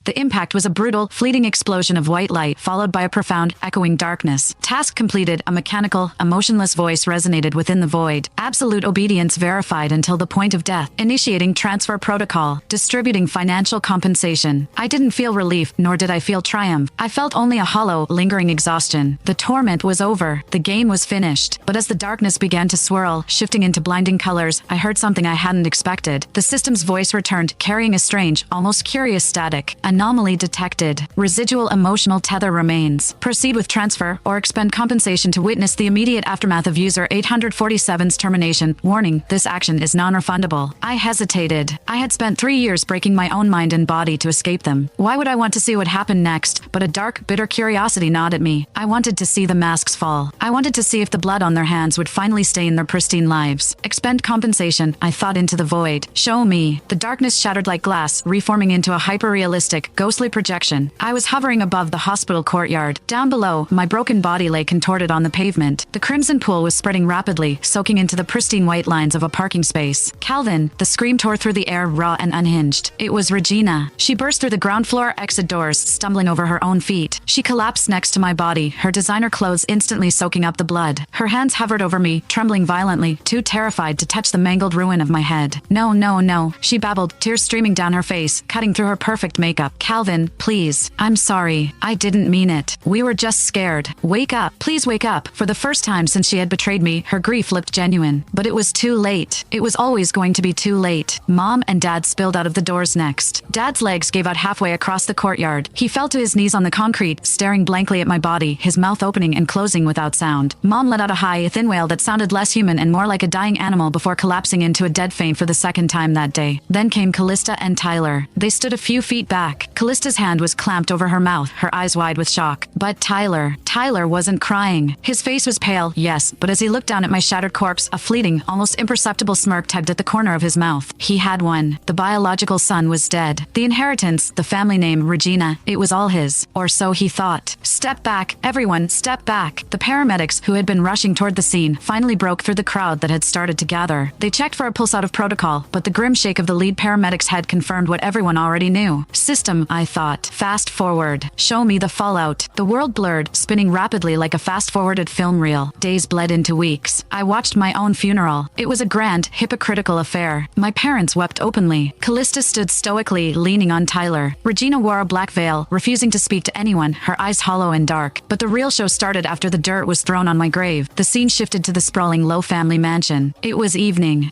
The impact was a brutal, fleeting explosion of white light, followed by a profound, echoing darkness. Task completed, a mechanical, emotionless voice resonated within the void. Absolute obedience verified until the point of death. Initiating transfer protocol. Distributing financial compensation. I didn't feel relief, nor did I feel triumph. I felt only a hollow, lingering exhaustion. The torment was over. The game was finished. But as the darkness began to swirl, shifting into blinding colors, I heard something I hadn't expected. The system's voice returned, carrying a strange, almost curious static. Anomaly detected. Residual emotional tether remains. Proceed with transfer or expend compensation to witness the immediate aftermath of user 847's termination. Warning, this action is non-refundable. I hesitated. I had spent 3 years breaking my own mind and body to escape them. Why would I want to see what happened next? But a dark, bitter curiosity gnawed at me. I wanted to see the masks fall. I wanted to see if the blood on their hands would finally stain their pristine lives. Expend compensation, I thought into the void. Show me. The darkness shattered like glass, reforming into a hyper-realistic, ghostly projection. I was hovering above the hospital courtyard. Down below, my broken body lay contorted on the pavement. The crimson pool was spreading rapidly, soaking into the pristine white lines of a parking space. Calvin, the scream tore through the air, raw and unhinged. It was Regina. She burst through the ground floor exit doors, stumbling over her own feet. She collapsed next to my body, her designer clothes instantly soaking up the blood. Her hands hovered over me, trembling violently, too terrified to touch the mangled ruin of my head. No, no, no, she babbled, tears streaming down her face, cutting through her perfect makeup. Calvin, please. I'm sorry. I didn't mean it. We were just scared. Wake up. Please wake up. For the first time since she had betrayed me, her grief looked genuine. But it was too late. It was always going to be too late. Mom and Dad spilled out of the doors next. Dad's legs gave out halfway across the courtyard. He fell to his knees on the concrete, staring blankly at my body, his mouth opening and closing without sound. Mom let out a high, thin wail that sounded less human and more like a dying animal before collapsing into a dead faint for the second time that day. Then came Callista and Tyler. They stood a few feet back. Callista's hand was clamped over her mouth, her eyes wide with shock. But Tyler wasn't crying. His face was pale, yes, but as he looked down at my shattered corpse, a fleeting, almost imperceptible smirk tugged at the corner of his mouth. He had one. The biological son was dead. The inheritance, the family name, Regina, it was all his. Or so he thought. Step back, everyone, step back. The paramedics, who had been rushing toward the scene, finally broke through the crowd that had started to gather. They checked for a pulse out of protocol, but the grim shake of the lead paramedic's head confirmed what everyone already knew. System, I thought. Fast forward. Show me the fallout. The world blurred, spinning rapidly like a fast-forwarded film reel. Days bled into weeks. I watched my own funeral. It was a grand, hypocritical affair. My parents wept openly. Callista stood stoically, leaning on Tyler. Regina wore a black veil, refusing to speak to anyone, her eyes hollow and dark. But the real show started after the dirt was thrown on my grave. The scene shifted to the sprawling low family mansion. It was evening.